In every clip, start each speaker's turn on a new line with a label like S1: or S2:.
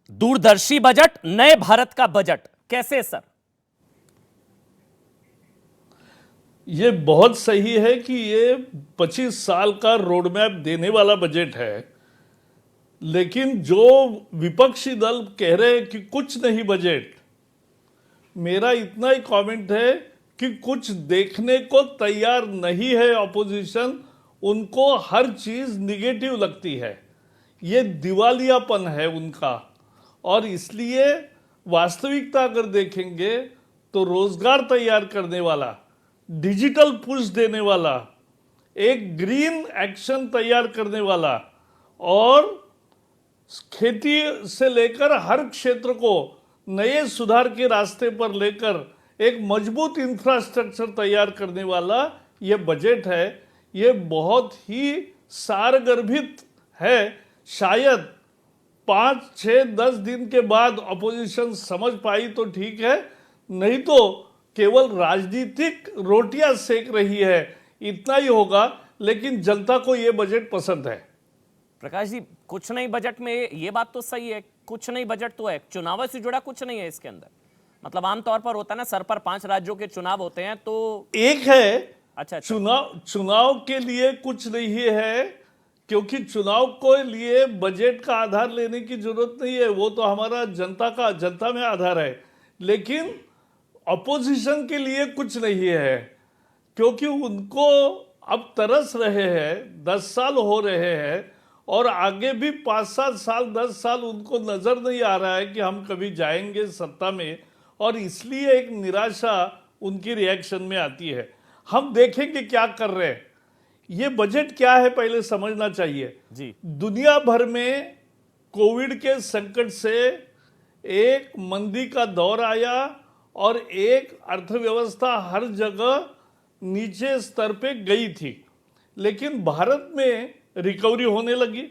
S1: दूरदर्शी बजट, नए भारत का बजट कैसे सर?
S2: ये बहुत सही है कि ये 25 साल का रोड मैप देने वाला बजट है। लेकिन जो विपक्षी दल कह रहे हैं कि कुछ नहीं बजट, मेरा इतना ही कमेंट है कि कुछ देखने को तैयार नहीं है ऑपोजिशन। उनको हर चीज निगेटिव लगती है, ये दिवालियापन है उनका। और इसलिए वास्तविकता अगर देखेंगे तो रोजगार तैयार करने वाला, डिजिटल पुश देने वाला, एक ग्रीन एक्शन तैयार करने वाला और खेती से लेकर हर क्षेत्र को नए सुधार के रास्ते पर लेकर एक मजबूत इंफ्रास्ट्रक्चर तैयार करने वाला ये बजट है। ये बहुत ही सारगर्भित है। शायद 5, 6, 10 दिन के बाद अपोजिशन समझ पाई तो ठीक है, नहीं तो केवल राजनीतिक रोटियां सेक रही है, इतना ही होगा। लेकिन जनता को यह बजट पसंद है।
S1: प्रकाश जी, कुछ नहीं बजट में, ये बात तो सही है, कुछ नहीं बजट तो है, चुनाव से जुड़ा कुछ नहीं है इसके अंदर। मतलब आमतौर पर होता है ना, सर पर 5 राज्यों के चुनाव होते हैं तो
S2: एक है
S1: अच्छा।
S2: चुनाव के लिए कुछ नहीं है, क्योंकि चुनाव के लिए बजट का आधार लेने की जरूरत नहीं है, वो तो हमारा जनता में आधार है। लेकिन अपोजिशन के लिए कुछ नहीं है, क्योंकि उनको अब तरस रहे हैं, 10 साल हो रहे हैं और आगे भी 5, 7 साल, 10 साल उनको नजर नहीं आ रहा है कि हम कभी जाएंगे सत्ता में। और इसलिए एक निराशा उनकी रिएक्शन में आती है। हम देखेंगे क्या कर रहे हैं। ये बजट क्या है पहले समझना चाहिए
S1: जी।
S2: दुनिया भर में कोविड के संकट से एक मंदी का दौर आया और एक अर्थव्यवस्था हर जगह नीचे स्तर पे गई थी। लेकिन भारत में रिकवरी होने लगी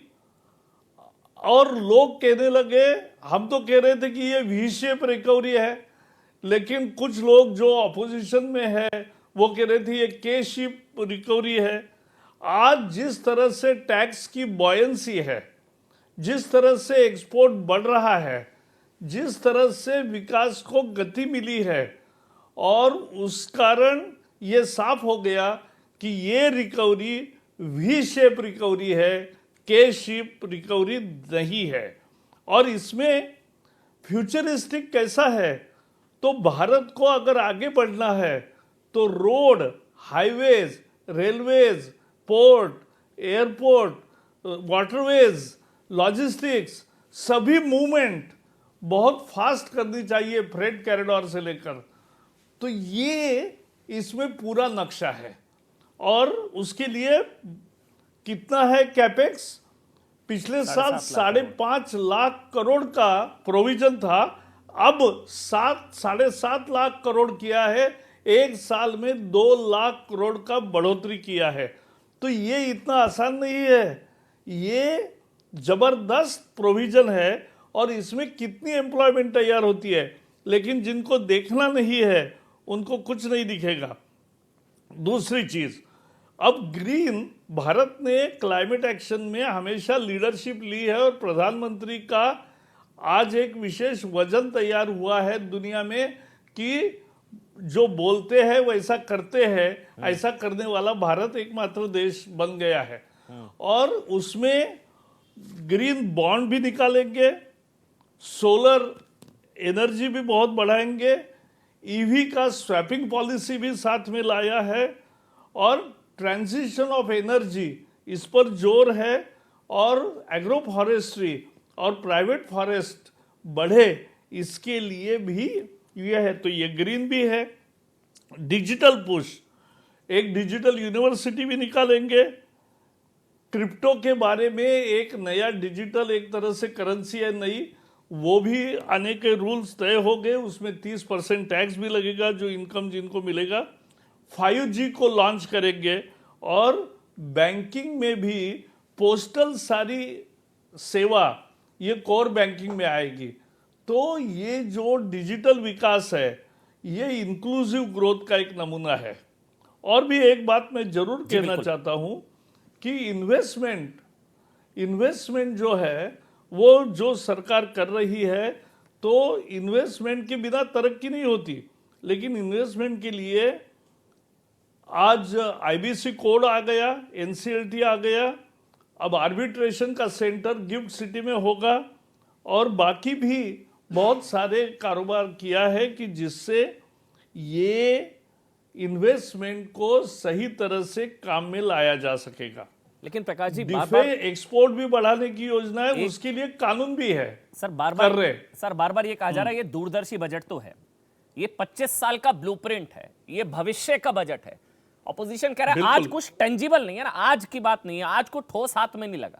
S2: और लोग कहने लगे, हम तो कह रहे थे कि ये वी शेप रिकवरी है, लेकिन कुछ लोग जो अपोजिशन में है वो कह रहे थे ये के शेप रिकवरी है। आज जिस तरह से टैक्स की बॉयंसी है, जिस तरह से एक्सपोर्ट बढ़ रहा है, जिस तरह से विकास को गति मिली है, और उस कारण ये साफ हो गया कि ये रिकवरी वी शेप रिकवरी है, के शेप रिकवरी नहीं है। और इसमें फ्यूचरिस्टिक कैसा है, तो भारत को अगर आगे बढ़ना है तो road, highways, railways, port, airport, waterways, logistics, सभी मूवमेंट बहुत फास्ट करनी चाहिए, फ्रेट कॉरिडोर से लेकर। तो ये इसमें पूरा नक्शा है। और उसके लिए कितना है कैपेक्स? पिछले साल 5.5 लाख करोड़ का प्रोविजन था, अब 7-7.5 लाख करोड़ किया है। एक साल में 2 लाख करोड़ का बढ़ोतरी किया है। तो ये इतना आसान नहीं है, ये जबरदस्त प्रोविजन है। और इसमें कितनी एम्प्लॉयमेंट तैयार होती है, लेकिन जिनको देखना नहीं है उनको कुछ नहीं दिखेगा। दूसरी चीज, अब ग्रीन भारत ने क्लाइमेट एक्शन में हमेशा लीडरशिप ली है और प्रधानमंत्री का आज एक विशेष वजन तैयार हुआ है दुनिया में कि जो बोलते हैं वैसा करते हैं। ऐसा करने वाला भारत एकमात्र देश बन गया है। और उसमें ग्रीन बॉन्ड भी निकालेंगे, सोलर एनर्जी भी बहुत बढ़ाएंगे, ईवी का स्वैपिंग पॉलिसी भी साथ में लाया है, और ट्रांजिशन ऑफ एनर्जी इस पर जोर है, और एग्रो फॉरेस्ट्री और प्राइवेट फॉरेस्ट बढ़े, इसके लिए भी ये है। तो ये ग्रीन भी है। डिजिटल पुश, एक डिजिटल यूनिवर्सिटी भी निकालेंगे। क्रिप्टो के बारे में एक नया डिजिटल एक तरह से करेंसी है नई, वो भी आने के रूल्स तय हो गए। उसमें 30% टैक्स भी लगेगा जो इनकम जिनको मिलेगा। 5G को लॉन्च करेंगे, और बैंकिंग में भी पोस्टल सारी सेवा ये कोर बैंकिंग में आएगी। तो ये जो डिजिटल विकास है ये इंक्लूसिव ग्रोथ का एक नमूना है। और भी एक बात मैं जरूर कहना चाहता हूं कि इन्वेस्टमेंट जो है वो जो सरकार कर रही है, तो इन्वेस्टमेंट के बिना तरक्की नहीं होती, लेकिन इन्वेस्टमेंट के लिए आज आईबीसी कोड आ गया, एनसीएलटी आ गया, अब आर्बिट्रेशन का सेंटर गिफ्ट सिटी में होगा, और बाकी भी बहुत सारे कारोबार किया है कि जिससे ये इन्वेस्टमेंट को सही तरह से काम में लाया जा सकेगा।
S1: लेकिन प्रकाश जी बार
S2: डिफेंस
S1: बार
S2: एक्सपोर्ट भी बढ़ाने की योजना है, उसके लिए कानून भी है।
S1: सर बार
S2: कर रहे।
S1: बार ये कहा जा रहा है ये दूरदर्शी बजट तो है, ये 25 साल का ब्लूप्रिंट है, ये भविष्य का बजट है। ऑपोजिशन कह रहा है आज कुछ टेंजिबल नहीं है ना, आज की बात नहीं है, आज को ठोस हाथ में नहीं लगा।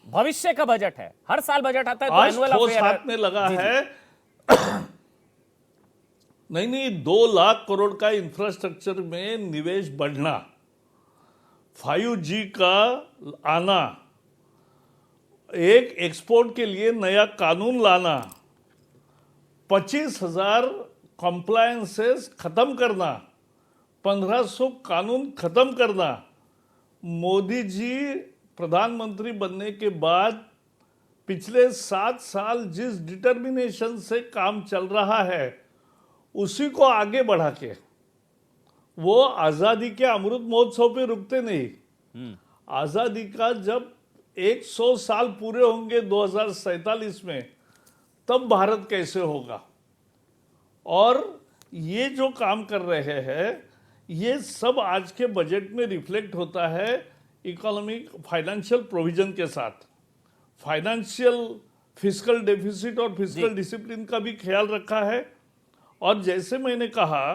S1: भविष्य का बजट है, हर साल बजट आता है तो
S2: आज
S1: एनुअल
S2: ठोस
S1: अफेयर
S2: हाथ में लगा है। नहीं, 2 लाख करोड़ का इंफ्रास्ट्रक्चर में निवेश बढ़ना, 5G का आना, एक एक्सपोर्ट के लिए नया कानून लाना, 25,000 कॉम्प्लायंसेस खत्म करना, 1500 कानून खत्म करना। मोदी जी प्रधानमंत्री बनने के बाद पिछले 7 साल जिस डिटर्मिनेशन से काम चल रहा है, उसी को आगे बढ़ा के वो आजादी के अमृत महोत्सव पे रुकते नहीं। आजादी का जब 100 साल पूरे होंगे 2047 में, तब भारत कैसे होगा। और ये जो काम कर रहे हैं, ये सब आज के बजट में रिफ्लेक्ट होता है इकोनॉमिक फाइनेंशियल प्रोविजन के साथ। फाइनेंशियल फिस्कल डेफिसिट और फिस्कल डिसिप्लिन का भी ख्याल रखा है। और जैसे मैंने कहा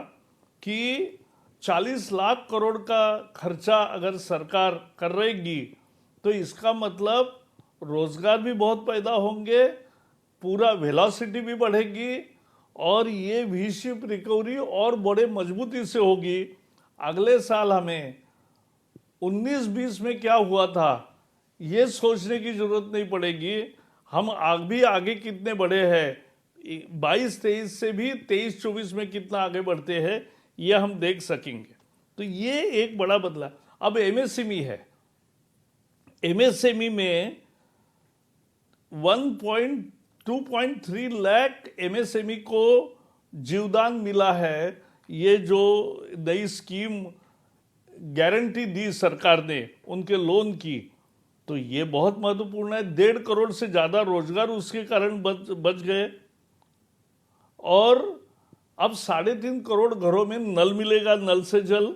S2: कि 40 लाख करोड़ का खर्चा अगर सरकार कर रहेगी, तो इसका मतलब रोजगार भी बहुत पैदा होंगे, पूरा वेलोसिटी भी बढ़ेगी, और ये वी शेप रिकवरी और बड़े मजबूती से होगी। अगले साल हमें 19-20 में क्या हुआ था ये सोचने की जरूरत नहीं पड़ेगी, हम आगे कितने बड़े हैं, 22-23 से भी 23-24 में कितना आगे बढ़ते हैं ये हम देख सकेंगे। तो ये एक बड़ा बदलाव। अब एमएसएमई है, एमएसएमई में 2.3 लाख एमएसएमई को जीवदान मिला है। ये जो नई स्कीम गारंटी दी सरकार ने उनके लोन की, तो ये बहुत महत्वपूर्ण है। 1.5 करोड़ से ज्यादा रोजगार उसके कारण बच गए, और अब 3.5 करोड़ घरों में नल मिलेगा, नल से जल,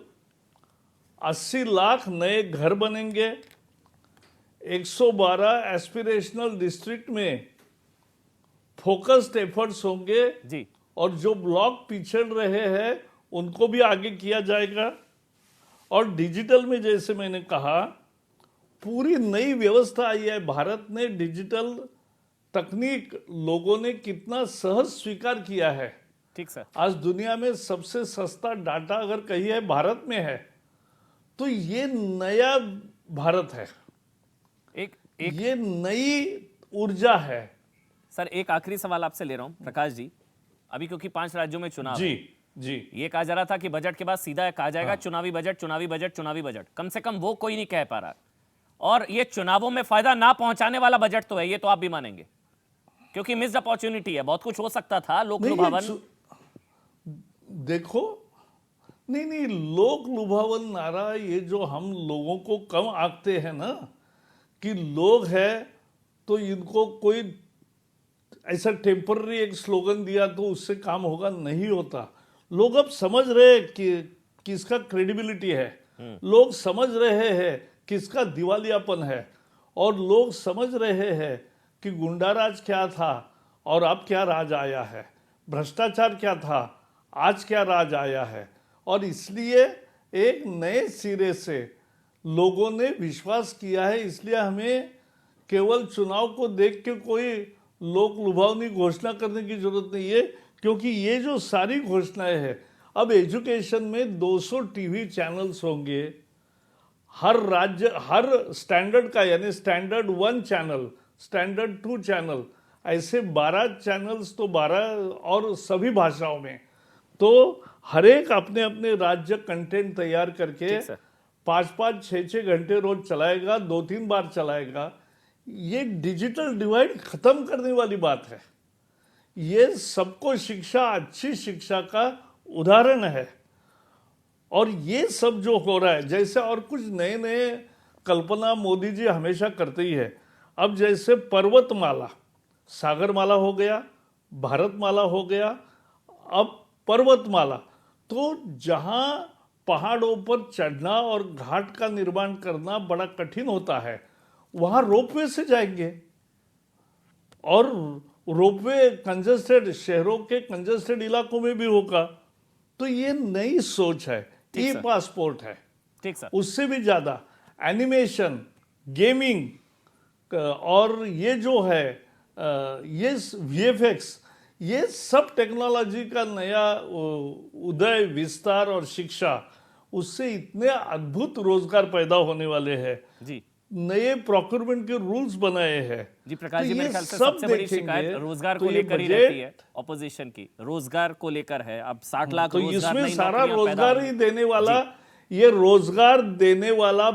S2: 80 लाख नए घर बनेंगे, 112 एस्पिरेशनल डिस्ट्रिक्ट में फोकस्ड एफर्ट्स होंगे
S1: जी,
S2: और जो ब्लॉक पिछड़ रहे हैं उनको भी आगे किया जाएगा। और डिजिटल में जैसे मैंने कहा, पूरी नई व्यवस्था आई है। भारत ने डिजिटल तकनीक लोगों ने कितना सहज स्वीकार किया है।
S1: ठीक सर।
S2: आज दुनिया में सबसे सस्ता डाटा अगर कहीं है भारत में है, तो ये नया भारत है, ये नई ऊर्जा है।
S1: सर एक आखिरी सवाल आपसे ले रहा हूं प्रकाश जी, अभी क्योंकि 5 राज्यों में चुनाव
S2: जी
S1: है,
S2: जी,
S1: ये कहा जा रहा था कि बजट के बाद सीधा कहा जाएगा चुनावी बजट चुनावी बजट चुनावी बजट, कम से कम वो कोई नहीं कह पा रहा। और ये चुनावों में फायदा ना पहुंचाने वाला बजट तो है, ये तो आप भी मानेंगे, क्योंकि मिस्ड अपॉर्चुनिटी है, बहुत कुछ हो सकता था। लोक लुभावन
S2: देखो, नहीं, लोक लुभावन नारा ये जो हम लोगों को कम आंकते हैं ना, कि लोग है तो इनको कोई ऐसा टेम्पररी एक स्लोगन दिया तो उससे काम होगा, नहीं होता। लोग अब समझ रहे कि किसका क्रेडिबिलिटी है, लोग समझ रहे हैं किसका दिवालियापन है, और लोग समझ रहे हैं कि गुंडाराज क्या था और अब क्या राज आया है, भ्रष्टाचार क्या था आज क्या राज आया है। और इसलिए एक नए सिरे से लोगों ने विश्वास किया है। इसलिए हमें केवल चुनाव को देख के कोई लोक लुभावनी घोषणा करने की जरूरत नहीं है, क्योंकि ये जो सारी घोषणाएं हैं, अब एजुकेशन में 200 टीवी चैनल्स होंगे, हर राज्य हर स्टैंडर्ड का, यानी स्टैंडर्ड 1 चैनल, स्टैंडर्ड 2 चैनल, ऐसे 12 चैनल्स, तो 12 और सभी भाषाओं में। तो हर एक अपने अपने राज्य कंटेंट तैयार करके 5-5, 6-6 घंटे रोज चलाएगा, 2-3 बार चलाएगा। ये डिजिटल डिवाइड खत्म करने वाली बात है। ये सबको शिक्षा, अच्छी शिक्षा का उदाहरण है। और ये सब जो हो रहा है, जैसे और कुछ नए नए कल्पना मोदी जी हमेशा करते ही है। अब जैसे पर्वतमाला, सागरमाला हो गया, भारतमाला हो गया, अब पर्वतमाला। तो जहां पहाड़ों पर चढ़ना और घाट का निर्माण करना बड़ा कठिन होता है, वहां रोपवे से जाएंगे। और रोपवे कंजस्टेड शहरों के कंजस्टेड इलाकों में भी होगा। तो ये नई सोच है, ई पासपोर्ट है।
S1: ठीक सर।
S2: उससे भी ज्यादा एनिमेशन, गेमिंग और ये जो है ये वीएफएक्स, ये सब टेक्नोलॉजी का नया उदय, विस्तार और शिक्षा, उससे इतने अद्भुत रोजगार पैदा होने वाले हैं।
S1: जी
S2: नए प्रोक्योरमेंट के रूल्स बनाए हैं।
S1: जी प्रकाश जी,
S2: तो
S1: मेरे
S2: ये
S1: ख्याल से
S2: सब
S1: सबसे बड़ी
S2: देखेंगे,
S1: शिकायत रोजगार
S2: तो
S1: को
S2: ये
S1: लेकर ही
S2: बजट-
S1: रहती है ऑपोजिशन की, रोजगार को लेकर है। अब 60 लाख
S2: तो
S1: रोजगार,
S2: इसमें
S1: नई
S2: सारा
S1: नौकरियां पैदा
S2: रोजगार
S1: होंगी।
S2: ही देने वाला, ये रोजगार देने वाला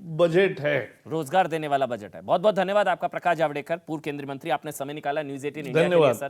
S2: बजट है।
S1: रोजगार देने वाला बजट है। बहुत बहुत धन्यवाद आपका प्रकाश जावड़ेकर, पूर्व केंद्रीय मंत्री। आपने समय निकाला न्यूज 18 इंडिया के लिए
S2: धन्यवाद।
S1: सर।